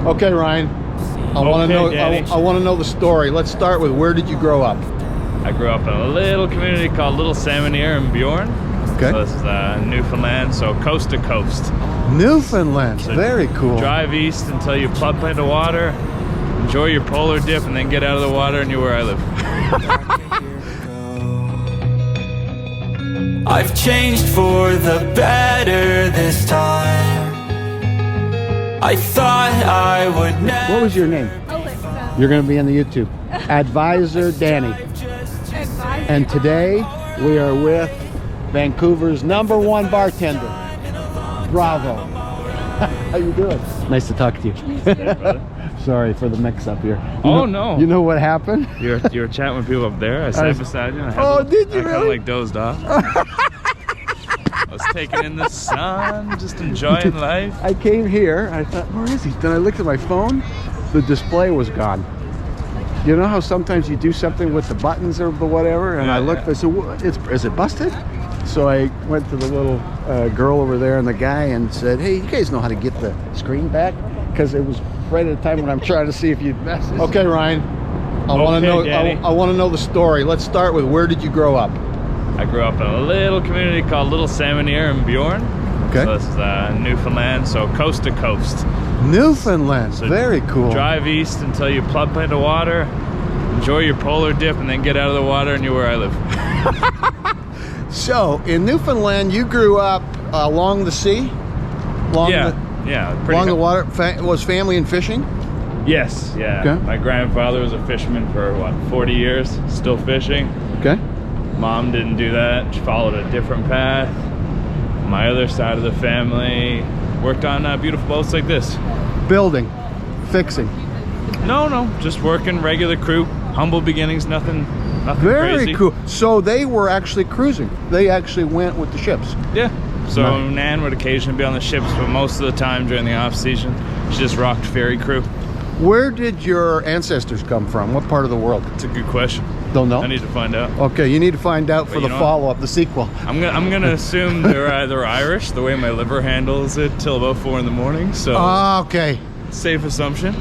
Okay, Ryan. I want to know. I want to know the story. Let's start with, where did you grow up? I grew up in a little community called Little Salmonier in Bjorn. Okay. So this is Newfoundland, so coast to coast. Newfoundland. So very cool. Drive east until you plump into water, enjoy your polar dip, and then get out of the water and you're where I live. I've changed for the better this time. I thought I would never. What was your name? Alexa. You're going to be on the YouTube. Advisor Danny. Advisor. And today we are with Vancouver's #1 bartender. Bravo. How you doing? Nice to talk to you. Sorry for the mix-up here. No. You know what happened? You were chatting with people up there. I sat beside you. And Did you I kind really? of like dozed off. I was taking in the sun, just enjoying life. I came here, I thought, where is he? Then I looked at my phone, the display was gone. You know how sometimes you do something with the buttons or the whatever, and I looked, I said, is it busted? So I went to the little girl over there and the guy and said, hey, you guys know how to get the screen back? Because it was right at the time when I'm trying to see if you'd mess it. Okay, Ryan, I want to know. I want to know the story. Let's start with, where did you grow up? I grew up in a little community called Little Salmonier in Bjorn. Okay. So this is Newfoundland, so coast to coast. Newfoundland. So very cool. Drive east until you plump into water, enjoy your polar dip, and then get out of the water and you're where I live. So in Newfoundland, you grew up along the sea? Along the water. Was family in fishing? Yes, yeah. Okay. My grandfather was a fisherman for, what, 40 years, still fishing. Okay. Mom didn't do that. She followed a different path. My other side of the family worked on beautiful boats like this. Building, fixing. No, just working, regular crew, humble beginnings, nothing Very crazy. cool. So they were actually cruising. They actually went with the ships. Yeah. So Nice. Nan would occasionally be on the ships, but most of the time during the off season, she just rocked ferry crew. Where did your ancestors come from? What part of the world? It's a good question. Don't know. I need to find out. Okay, you need to find out for you the know what? follow-up, the sequel. I'm gonna assume they're either Irish, the way my liver handles it till about 4 in the morning. So Okay. safe assumption.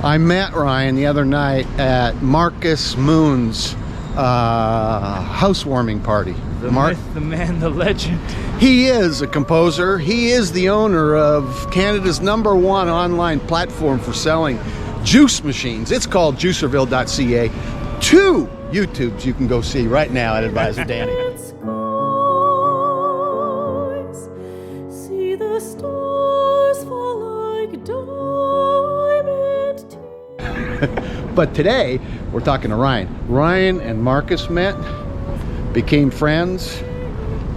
I met Ryan the other night at Marcus Moon's housewarming party. The myth, the man, the legend. He is a composer. He is the owner of Canada's #1 online platform for selling juice machines. It's called juicerville.ca. 2 YouTubes you can go see right now at Advisor Danny. Skies, see the stars fall like diamond tears. But today, we're talking to Ryan. Ryan and Marcus met, became friends.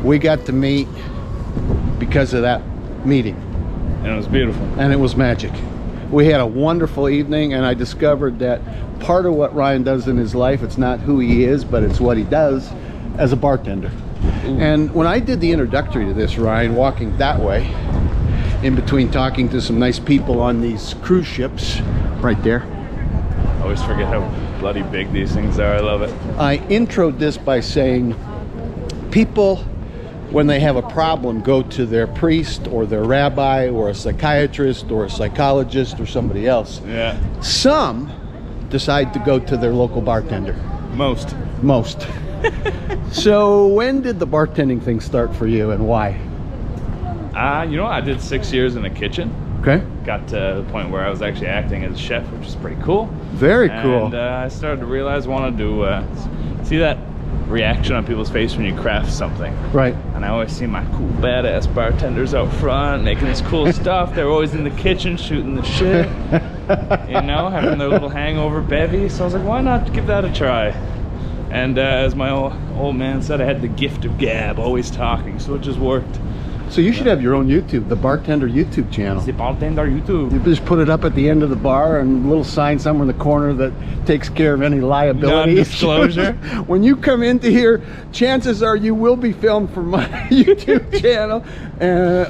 We got to meet because of that meeting. And it was beautiful. And it was magic. We had a wonderful evening, and I discovered that part of what Ryan does in his life, it's not who he is, but it's what he does as a bartender. Ooh. And when I did the introductory to this, Ryan, walking that way, in between talking to some nice people on these cruise ships, right there, I always forget how bloody big these things are. I love it. I introed this by saying, people, when they have a problem, go to their priest or their rabbi or a psychiatrist or a psychologist or somebody else. Yeah. Some decide to go to their local bartender. Most. So when did the bartending thing start for you, and why? You know, I did 6 years in a kitchen. Okay. Got to the point where I was actually acting as a chef, which is pretty cool. Very cool. And I started to realize I wanted to see that reaction on people's face when you craft something. Right. And I always see my cool badass bartenders out front making this cool stuff. They're always in the kitchen shooting the shit, you know, having their little hangover bevy. So I was like, why not give that a try? And as my old man said, I had the gift of gab, always talking, so it just worked. So you should have your own YouTube, the Bartender YouTube channel. The Bartender YouTube. You just put it up at the end of the bar and a little sign somewhere in the corner that takes care of any liability. Non-disclosure. When you come into here, chances are you will be filmed for my YouTube channel.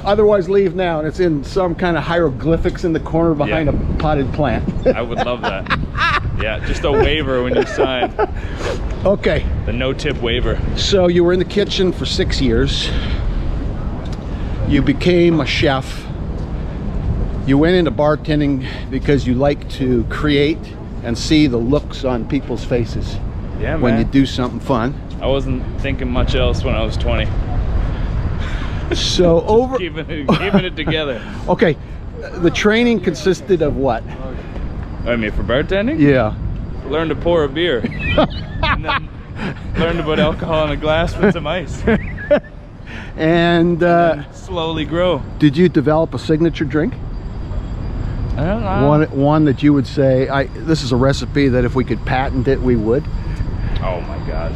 Otherwise, leave now. And it's in some kind of hieroglyphics in the corner behind a potted plant. I would love that. Yeah, just a waiver when you sign. Okay. The no-tip waiver. So you were in the kitchen for 6 years. You became a chef. You went into bartending because you like to create and see the looks on people's faces Yeah, when you man. do something fun. I wasn't thinking much else when I was 20. So over. Keeping it together. Okay, the training consisted of what? I mean, for bartending? Yeah. Learn to pour a beer. And then learn to put alcohol in a glass with some ice. And Slowly grow. did you develop a signature drink? I don't know. One that you would say, this is a recipe that if we could patent it, we would. Oh my God.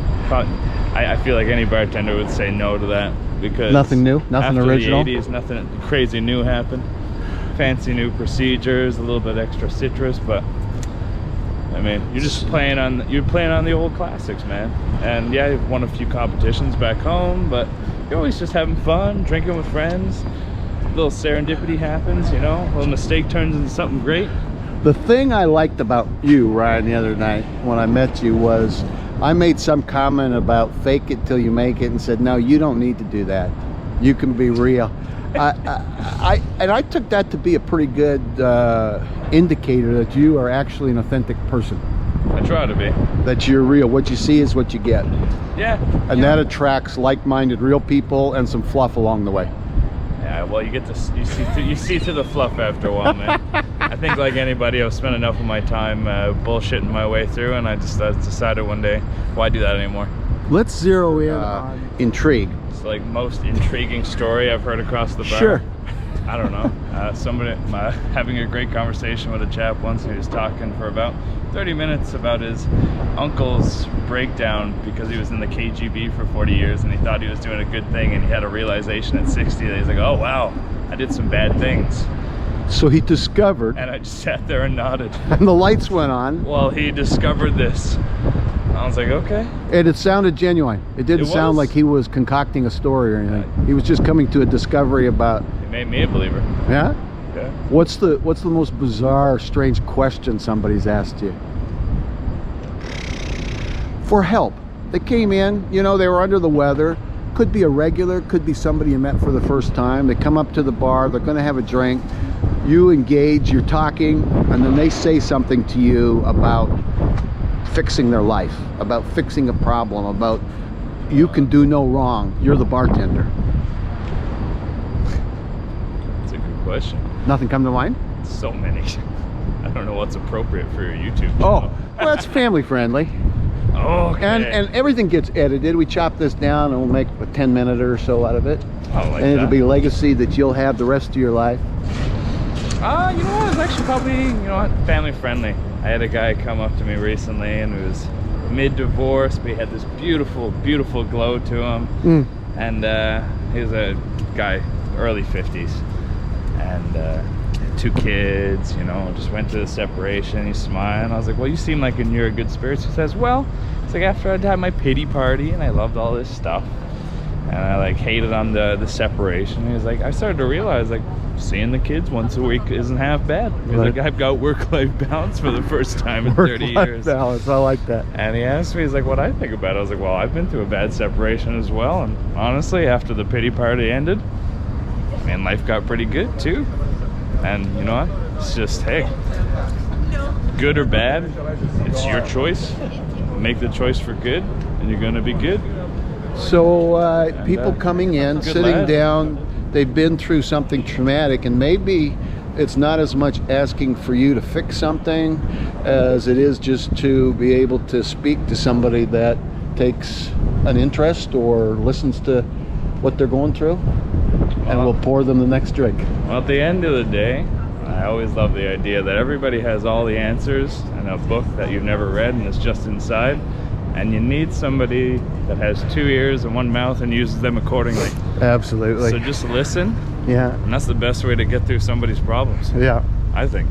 I feel like any bartender would say no to that because Nothing new? Nothing after original? the 80s, nothing crazy new happened. Fancy new procedures, a little bit extra citrus, but I mean, you're just playing on the old classics, man. And yeah, you've won a few competitions back home, but you're always just having fun, drinking with friends. A little serendipity happens, you know. A little mistake turns into something great. The thing I liked about you, Ryan, the other night when I met you was I made some comment about fake it till you make it and said, no, you don't need to do that. You can be real. I took that to be a pretty good indicator that you are actually an authentic person. I try to be. That you're real. What you see is what you get. Yeah. And that attracts like-minded real people and some fluff along the way. Yeah, well, you see through the fluff after a while, man. I think like anybody, I've spent enough of my time bullshitting my way through, and I just decided one day, why do that anymore? Let's zero in on intrigue. It's like most intriguing story I've heard across the bar. Sure. I don't know. Somebody having a great conversation with a chap once. He was talking for about 30 minutes about his uncle's breakdown because he was in the KGB for 40 years and he thought he was doing a good thing, and he had a realization at 60 that he's like, oh wow, I did some bad things. So he discovered, And I just sat there and nodded. and the lights went on, Well, he discovered this. I was like, okay. and it sounded genuine. It didn't It sound was. like he was concocting a story or anything. He was just coming to a discovery about, It made me a believer. yeah? Yeah. What's the most bizarre, strange question somebody's asked you? For help. They came in, you know, they were under the weather. Could be a regular, could be somebody you met for the first time. They come up to the bar, they're going to have a drink. You engage, you're talking, and then they say something to you about fixing their life, about fixing a problem, about you can do no wrong. You're the bartender. That's a good question. Nothing come to mind? So many. I don't know what's appropriate for your YouTube Oh, channel. well, that's family friendly. Okay. And everything gets edited. We chop this down and we'll make a 10-minute or so out of it. I like And it'll that. be legacy that you'll have the rest of your life. You know what? It's actually probably, you know what, family friendly. I had a guy come up to me recently and he was mid-divorce, but he had this beautiful, beautiful glow to him. And he was a guy, early 50s. And 2 kids, you know, just went through the separation. He's smiling. I was like, well, you seem like you're in good spirits. He says, well, it's like after I'd had my pity party and I loved all this stuff. And I like hated on the separation. He was like, I started to realize like seeing the kids once a week isn't half bad. He's Right. like, I've got work-life balance for the first time in 30 years. Balance, I like that. And he asked me, he's like, what I think about it. I was like, well, I've been through a bad separation as well. And honestly, after the pity party ended, man, life got pretty good too. And you know what? It's just, hey, good or bad, it's your choice. Make the choice for good and you're gonna be good. So people coming in, good sitting lad. down, they've been through something traumatic, and maybe it's not as much asking for you to fix something as it is just to be able to speak to somebody that takes an interest or listens to what they're going through, and we'll pour them the next drink. Well, at the end of the day, I always love the idea that everybody has all the answers in a book that you've never read and it's just inside. And you need somebody that has 2 ears and 1 mouth and uses them accordingly. Absolutely. So just listen, Yeah. and that's the best way to get through somebody's problems, Yeah. I think.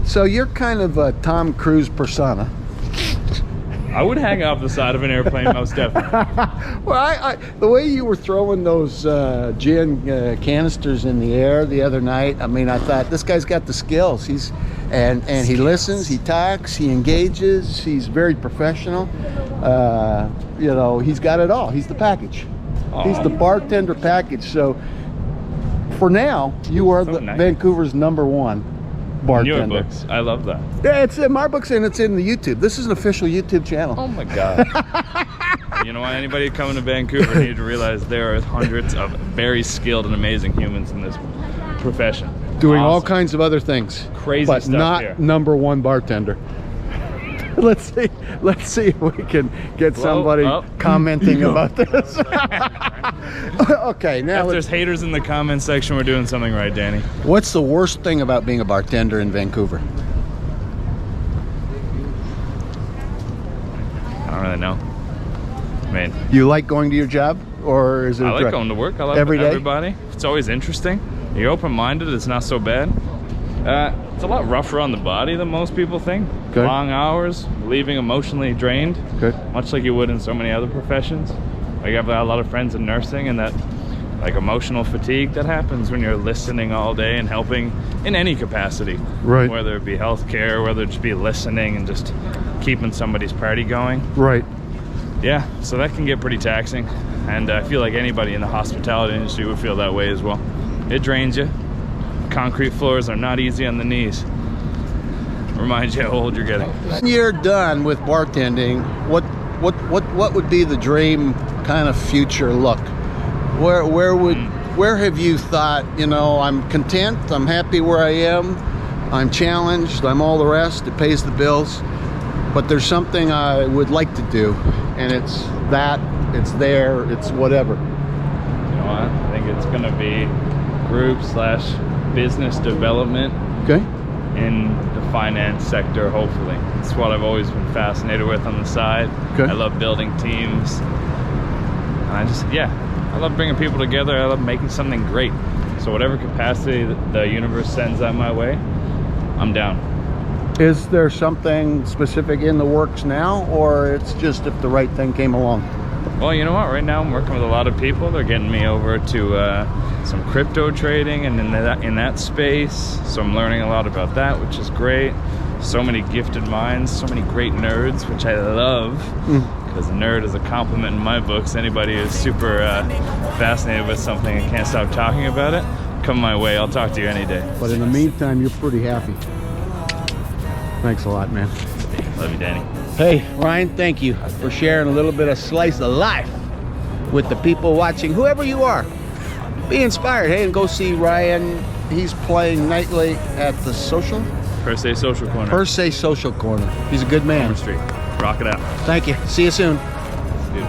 So you're kind of a Tom Cruise persona. I would hang off the side of an airplane, most definitely. Well, the way you were throwing those gin canisters in the air the other night, I mean, I thought this guy's got the skills. And he listens, he talks, he engages, he's very professional. You know, he's got it all. He's the package. He's the bartender package. So For now, you are So nice. Vancouver's #1 bartender. In your books. I love that. Yeah, it's in my books and it's in the YouTube. This is an official YouTube channel. Oh my God. You know what? Anybody coming to Vancouver need to realize there are hundreds of very skilled and amazing humans in this profession. Doing all Awesome. kinds of other things. Crazy but stuff not here. #1 bartender. Let's see if we can get somebody up. commenting about this. Okay, now If there's haters in the comment section, we're doing something right, Danny. what's the worst thing about being a bartender in Vancouver? I don't really know. I mean, You like going to your job, or is it? I a like drug? going to work. I love Every day? everybody. It's always interesting. You're open-minded. It's not so bad. It's a lot rougher on the body than most people think. Okay. Long hours, leaving emotionally drained, Okay. much like you would in so many other professions. I have a lot of friends in nursing, and that like emotional fatigue that happens when you're listening all day and helping in any capacity. Right. Whether it be healthcare, whether it just be listening and just keeping somebody's party going. Right. Yeah, so that can get pretty taxing, and I feel like anybody in the hospitality industry would feel that way as well. It drains you. Concrete floors are not easy on the knees. Reminds you how old you're getting. When you're done with bartending, what would be the dream kind of future look? Where have you thought, you know, I'm content, I'm happy where I am, I'm challenged, I'm all the rest, it pays the bills, but there's something I would like to do, and it's there, it's whatever. You know what? I think it's gonna be group/business development Okay? in the finance sector, hopefully. It's what I've always been fascinated with on the side. Okay. I love building teams. And I love bringing people together. I love making something great. So whatever capacity the universe sends that my way, I'm down. Is there something specific in the works now, or it's just if the right thing came along? Well, you know what? Right now I'm working with a lot of people. They're getting me over to some crypto trading and in that space. So I'm learning a lot about that, which is great. So many gifted minds, so many great nerds, which I love. Because nerd is a compliment in my books. Anybody who's super fascinated with something and can't stop talking about it, come my way. I'll talk to you any day. But in the meantime, you're pretty happy. Thanks a lot, man. Love you, Danny. Hey, Ryan, thank you for sharing a little bit of slice of life with the people watching, whoever you are. Be inspired, hey, and go see Ryan. He's playing nightly at the Social? Per se Social Corner. Per se Social Corner. He's a good man. Street. Rock it out. Thank you. See you soon. Dude.